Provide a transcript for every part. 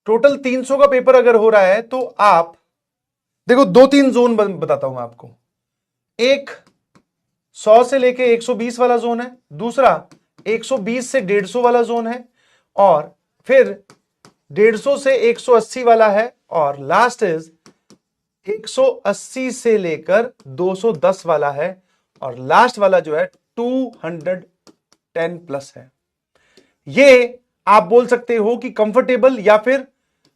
Total 300 का paper अगर हो रहा है तो आप देखो, 2-3 जोन बताता हूं मैं आपको। एक 100 से लेके 120 वाला जोन है, दूसरा 120 से 150 वाला जोन है, और फिर 150 से 180 वाला है, और लास्ट इज 180 से लेकर 210 वाला है, और लास्ट वाला जो है 210 प्लस है। ये आप बोल सकते हो कि कंफर्टेबल या फिर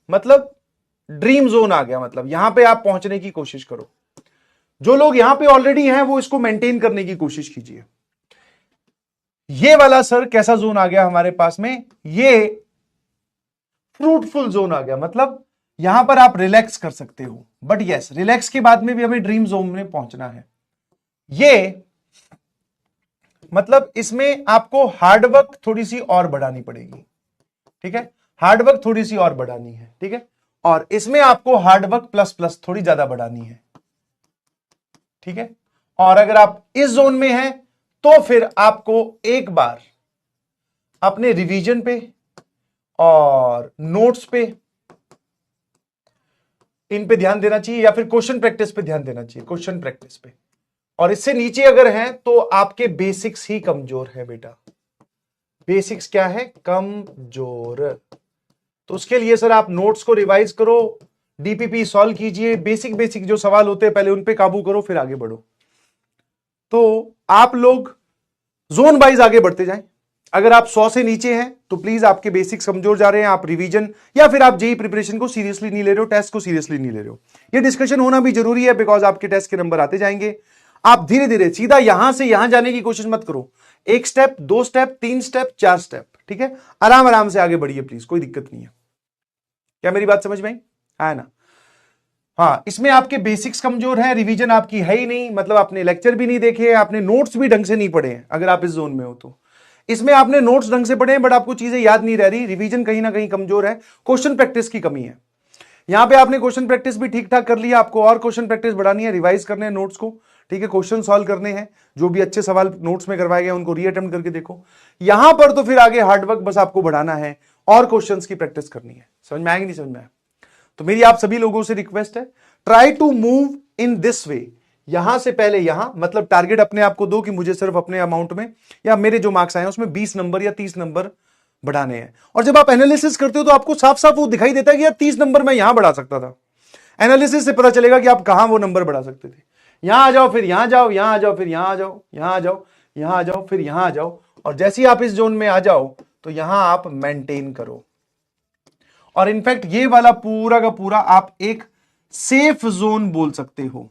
मतलब ड्रीम जोन आ गया। मतलब यहां पे आप पहुंचने की कोशिश करो। जो लोग यहां पे ऑलरेडी हैं वो इसको मेंटेन करने की कोशिश कीजिए। ये वाला सर कैसा जोन आ गया हमारे पास में, ये फ्रूटफुल जोन आ गया। मतलब यहां पर आप रिलैक्स कर सकते हो, बट यस रिलैक्स के बाद में भी हमें ड्रीम जोन में पहुंचना है। ये मतलब इसमें आपको हार्डवर्क थोड़ी सी और बढ़ानी पड़ेगी, ठीक है, हार्डवर्क थोड़ी सी और बढ़ानी है, ठीक है, और इसमें आपको हार्डवर्क प्लस प्लस थोड़ी ज्यादा बढ़ानी है, ठीक है। और अगर आप इस जोन में हैं तो फिर आपको एक बार अपने रिवीजन पे और नोट्स पे इन पे ध्यान देना चाहिए, या फिर क्वेश्चन प्रैक्टिस पे ध्यान देना चाहिए, क्वेश्चन प्रैक्टिस पे। और इससे नीचे अगर हैं तो आपके बेसिक्स ही कमजोर है बेटा। बेसिक्स क्या है? कमजोर। तो उसके लिए सर आप नोट्स को रिवाइज करो, डीपीपी सॉल्व कीजिए, बेसिक बेसिक जो सवाल होते हैं पहले उन पे काबू करो, फिर आगे बढ़ो। तो आप लोग जोन वाइज आगे बढ़ते जाएं। अगर आप 100 से नीचे हैं तो प्लीज आपके बेसिक्स कमजोर जा रहे हैं, आप रिवीजन या फिर आप जेई प्रिपरेशन को सीरियसली नहीं ले रहे हो, टेस्ट को सीरियसली नहीं ले रहे हो। ये डिस्कशन होना भी जरूरी है, बिकॉज आपके टेस्ट के नंबर आते जाएंगे। आप धीरे धीरे सीधा यहां से यहां जाने की कोशिश मत करो। 1 स्टेप, 2 स्टेप, 3 स्टेप, 4 स्टेप, ठीक है, आराम आराम से आगे बढ़िए प्लीज, कोई दिक्कत नहीं है। क्या मेरी बात समझ में आई? है ना? हाँ, इसमें आपके बेसिक्स कमजोर है, रिवीजन आपकी है ही नहीं, मतलब आपने लेक्चर भी नहीं देखे, आपने नोट्स भी ढंग से नहीं पढ़े हैं। अगर आप इस जोन में हो तो इसमें आपने नोट्स ढंग से पढ़े हैं बट आपको चीजें याद नहीं रह रही, रिवीजन कहीं ना कहीं कमजोर है, क्वेश्चन प्रैक्टिस की कमी है। यहां पे आपने क्वेश्चन प्रैक्टिस भी ठीक ठाक कर लिया, आपको और क्वेश्चन प्रैक्टिस बढ़ानी है, रिवाइज करने हैं नोट्स को, ठीक है, क्वेश्चन सॉल्व करने हैं, जो भी अच्छे सवाल नोट्स में करवाए गए उनको रीअटेम्प्ट करके देखो। यहां पर तो फिर आगे हार्डवर्क बस आपको बढ़ाना है और क्वेश्चंस की प्रैक्टिस करनी है। समझ में आएगी? नहीं समझ में आया तो मेरी आप सभी लोगों से रिक्वेस्ट है, try to move in this way. यहां से पहले यहां, मतलब टारगेट अपने आप को दो कि मुझे सिर्फ अपने अमाउंट में या मेरे जो मार्क्स आए हैं उसमें 20 नंबर या 30 नंबर बढ़ाने हैं। और जब आप एनालिसिस करते हो तो आपको साफ साफ वो दिखाई देता है कि यार 30 नंबर मैं यहां बढ़ा सकता था। एनालिसिस से पता चलेगा कि आप कहां वो नंबर बढ़ा सकते थे। यहां आ जाओ, फिर यहां जाओ, यहां आ जाओ, फिर यहां आ जाओ, यहां आ जाओ, यहां आ जाओ, फिर यहां आ जाओ, और जैसे ही आप इस जोन में आ जाओ तो यहां आप मेंटेन करो। और इनफैक्ट ये वाला पूरा का पूरा आप एक सेफ जोन बोल सकते हो।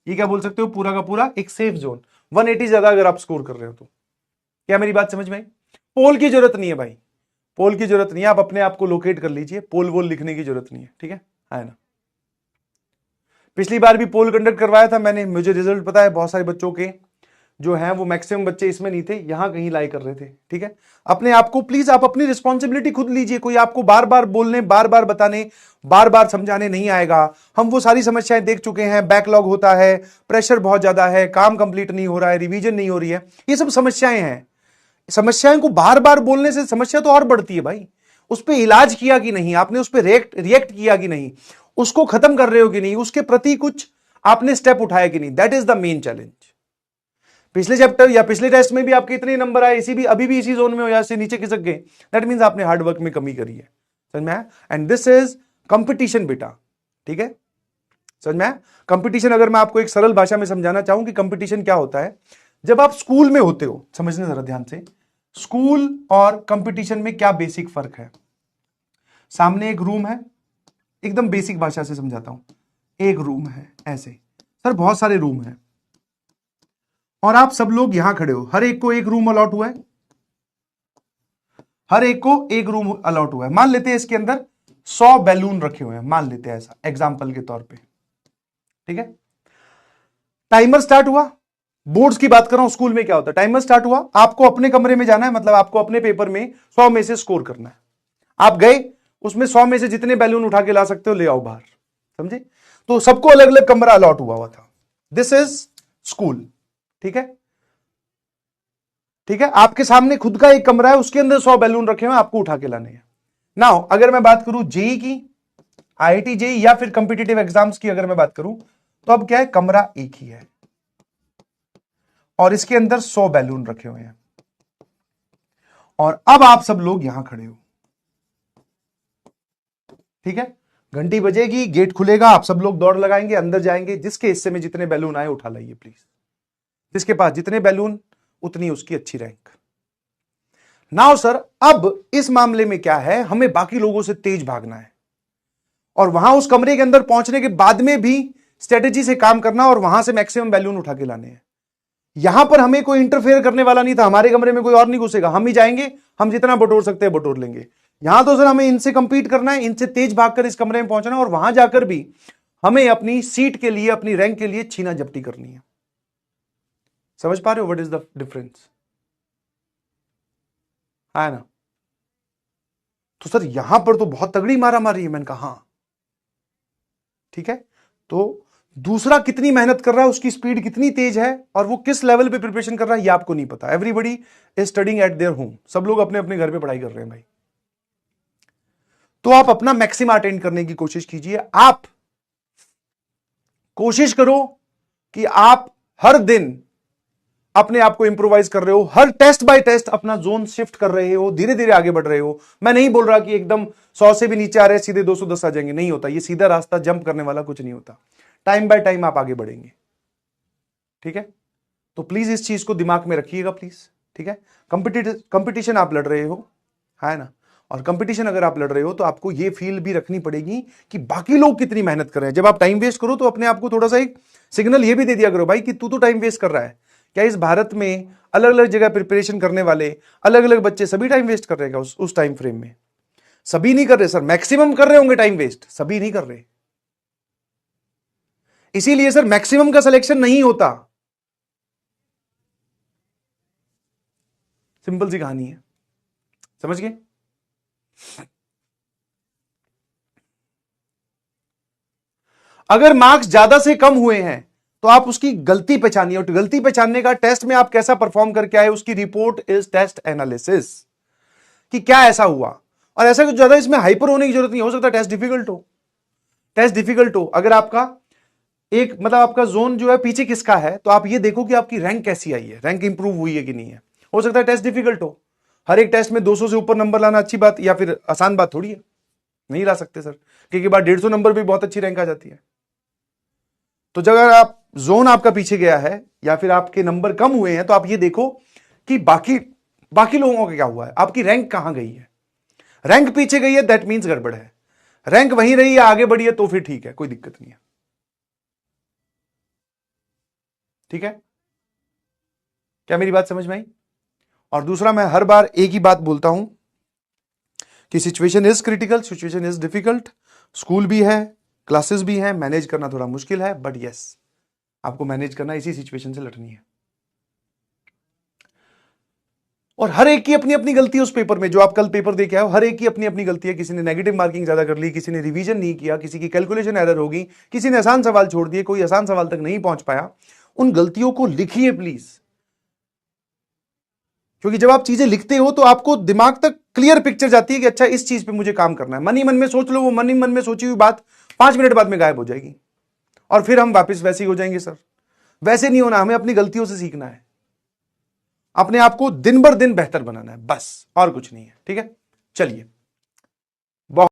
ये क्या बोल सकते हो? पूरा का पूरा एक सेफ जोन। 180 ज्यादा अगर आप स्कोर कर रहे हो तो। क्या मेरी बात समझ में आई? पोल की जरूरत नहीं है भाई, पोल की जरूरत नहीं है, आप अपने आप को लोकेट कर लीजिए, पोल वोल लिखने की जरूरत नहीं है, ठीक है ना? पिछली बार भी पोल कंडक्ट करवाया था मैंने, मुझे रिजल्ट पता है, बहुत सारे बच्चों के जो हैं वो मैक्सिमम बच्चे इसमें नहीं थे, यहां कहीं लाई कर रहे थे, ठीक है। अपने आप को प्लीज, आप अपनी रिस्पॉन्सिबिलिटी खुद लीजिए। कोई आपको बार बार बोलने, बार बार बताने, बार बार समझाने नहीं आएगा। हम वो सारी समस्याएं देख चुके हैं, बैकलॉग होता है, प्रेशर बहुत ज्यादा है, काम कंप्लीट नहीं हो रहा है, रिवीजन नहीं हो रही है, ये सब समस्याएं हैं। समस्याएं को बार बार बोलने से समस्या तो और बढ़ती है भाई। उस पर इलाज किया कि नहीं आपने, उस पर रिएक्ट किया कि नहीं, उसको खत्म कर रहे हो कि नहीं, उसके प्रति कुछ आपने स्टेप उठाया कि नहीं, that is the main challenge. पिछले चैप्टर या पिछले टेस्ट में भी आपके इतने नंबर आए, इसी भी अभी भी इसी जोन में हो या से नीचे खिसक गए, दैट मींस आपने हार्डवर्क में कमी करी है। समझ में आया? एंड दिस इज कंपटीशन बेटा, ठीक है, समझ में आया? कंपटीशन अगर मैं आपको एक सरल भाषा में समझाना चाहूं कि कंपटीशन क्या होता है, जब आप स्कूल में होते हो, समझने जरा ध्यान से, स्कूल और कंपटीशन में क्या बेसिक फर्क है। सामने एक रूम है, एकदम बेसिक भाषा से समझाता हूं, एक रूम है ऐसे, सर बहुत सारे रूम हैं और आप सब लोग यहां खड़े हो, हर एक को एक रूम अलॉट हुआ है, हर एक को एक रूम अलॉट हुआ है। मान लेते हैं इसके अंदर 100 बैलून रखे हुए हैं, मान लेते हैं ऐसा एग्जांपल के तौर पे, ठीक है। टाइमर स्टार्ट हुआ, बोर्ड्स की बात कर रहा हूं, स्कूल में क्या होता है, टाइमर स्टार्ट हुआ, आपको अपने कमरे में जाना है, मतलब आपको अपने पेपर में 100 में से स्कोर करना है। आप गए, उसमें 100 में से जितने बैलून उठा के ला सकते हो ले आओ बाहर, समझे? तो सबको अलग अलग कमरा अलॉट हुआ था। दिस इज स्कूल, ठीक है, ठीक है। आपके सामने खुद का एक कमरा है, उसके अंदर 100 बैलून रखे हुए हैं, आपको उठा के लाने हैं। नाउ अगर मैं बात करूं जेई की, आईआईटी जेई या फिर कॉम्पिटिटिव एग्जाम्स की अगर मैं बात करूं, तो अब क्या है, कमरा एक ही है और इसके अंदर 100 बैलून रखे हुए हैं और अब आप सब लोग यहां खड़े हो, ठीक है। घंटी बजेगी, गेट खुलेगा, आप सब लोग दौड़ लगाएंगे, अंदर जाएंगे, जिसके हिस्से में जितने बैलून आए उठा लाइए प्लीज। जिसके पास जितने बैलून उतनी उसकी अच्छी रैंक। नाउ सर, अब इस मामले में क्या है, हमें बाकी लोगों से तेज भागना है और वहां उस कमरे के अंदर पहुंचने के बाद में भी स्ट्रेटेजी से काम करना और वहां से मैक्सिमम बैलून उठा के लाने हैं। यहां पर हमें कोई इंटरफेयर करने वाला नहीं था, हमारे कमरे में कोई और नहीं घुसेगा, हम ही जाएंगे, हम जितना बटोर सकते हैं बटोर लेंगे। यहां तो सर हमें इनसे कंपीट करना है, इनसे तेज भागकर इस कमरे में पहुंचना और वहां जाकर भी हमें अपनी सीट के लिए, अपनी रैंक के लिए छीना झपटी करनी है। समझ पा रहे हो व्हाट इज द डिफरेंस, है ना? तो सर यहां पर तो बहुत तगड़ी मारा मारी है। मैंने कहा हाँ ठीक है। तो दूसरा कितनी मेहनत कर रहा है, उसकी स्पीड कितनी तेज है और वो किस लेवल पे प्रिपरेशन कर रहा है, ये आपको नहीं पता। Everybody is studying eight their home, सब लोग अपने अपने घर पे पढ़ाई कर रहे हैं भाई। तो आप अपना मैक्सिमम अटेंड करने की कोशिश कीजिए। आप कोशिश करो कि आप हर दिन अपने आप को इंप्रोवाइज कर रहे हो, हर टेस्ट बाय टेस्ट अपना जोन शिफ्ट कर रहे हो, धीरे धीरे आगे बढ़ रहे हो। मैं नहीं बोल रहा कि एकदम 100 से भी नीचे आ रहे हैं सीधे 210 आ जाएंगे, नहीं होता। ये सीधा रास्ता जंप करने वाला कुछ नहीं होता। टाइम बाय टाइम आप आगे बढ़ेंगे, ठीक है। तो प्लीज इस चीज को दिमाग में रखिएगा प्लीज, ठीक है। कंपटीशन आप लड़ रहे हो, है ना, और कंपटीशन अगर आप लड़ रहे हो तो आपको ये फील भी रखनी पड़ेगी कि बाकी लोग कितनी मेहनत कर रहे हैं। जब आप टाइम वेस्ट करो तो अपने आप को थोड़ा सा एक सिग्नल ये भी दे दिया करो भाई कि तू तो टाइम वेस्ट कर रहा है। क्या इस भारत में अलग अलग जगह प्रिपरेशन करने वाले अलग अलग बच्चे सभी टाइम वेस्ट कर रहे हैं? उस टाइम फ्रेम में सभी नहीं कर रहे सर, मैक्सिमम कर रहे होंगे टाइम वेस्ट, सभी नहीं कर रहे। इसीलिए सर मैक्सिमम का सिलेक्शन नहीं होता। सिंपल सी कहानी है, समझ गए? अगर मार्क्स ज्यादा से कम हुए हैं तो आप उसकी गलती पहचानिए और गलती पहचानने का टेस्ट में आप कैसा परफॉर्म करके आए उसकी रिपोर्ट इज टेस्ट एनालिसिस, कि क्या ऐसा हुआ। और ऐसा कुछ ज्यादा इसमें हाइपर होने की जरूरत नहीं, हो सकता टेस्ट डिफिकल्ट हो, टेस्ट डिफिकल्ट हो। अगर आपका एक मतलब आपका जोन जो है पीछे किसका है, तो आप ये देखो कि आपकी रैंक कैसी आई है, रैंक इंप्रूव हुई है कि नहीं है। हो सकता है टेस्ट डिफिकल्ट हो, हर एक टेस्ट में 200 से ऊपर नंबर लाना अच्छी बात या फिर आसान बात थोड़ी है, नहीं ला सकते सर, क्योंकि बाद 150 नंबर भी बहुत अच्छी रैंक आ जाती है। तो जब अगर आप जोन आपका पीछे गया है या फिर आपके नंबर कम हुए हैं तो आप ये देखो कि बाकी लोगों का क्या हुआ है, आपकी रैंक कहां गई है। रैंक पीछे गई है दैट मींस गड़बड़ है, रैंक वहीं रही है आगे बढ़ी है तो फिर ठीक है, कोई दिक्कत नहीं है, ठीक है। क्या मेरी बात समझ में आई? और दूसरा, मैं हर बार एक ही बात बोलता हूं कि situation is critical, situation is difficult, school भी है, क्लासेस भी हैं, मैनेज करना थोड़ा मुश्किल है, बट यस आपको मैनेज करना, इसी सिचुएशन से लड़नी है। और हर एक की अपनी अपनी गलती है उस पेपर में, जो आप कल पेपर दे के आए हो, हर एक की अपनी अपनी गलती है। किसी ने नेगेटिव मार्किंग ज्यादा कर ली, किसी ने रिवीजन नहीं किया, किसी की कैलकुलेशन एरर होगी, किसी ने आसान सवाल छोड़ दिए, कोई आसान सवाल तक नहीं पहुंच पाया। उन गलतियों को लिखिए प्लीज, क्योंकि जब आप चीजें लिखते हो तो आपको दिमाग तक क्लियर पिक्चर जाती है कि अच्छा इस चीज पे मुझे काम करना है। मन ही मन में सोच लो, वो मन ही मन में सोची हुई बात 5 मिनट बाद में गायब हो जाएगी और फिर हम वापस वैसे ही हो जाएंगे। सर वैसे नहीं होना, हमें अपनी गलतियों से सीखना है, अपने आप को दिन बर दिन बेहतर बनाना है, बस और कुछ नहीं है, ठीक है। चलिए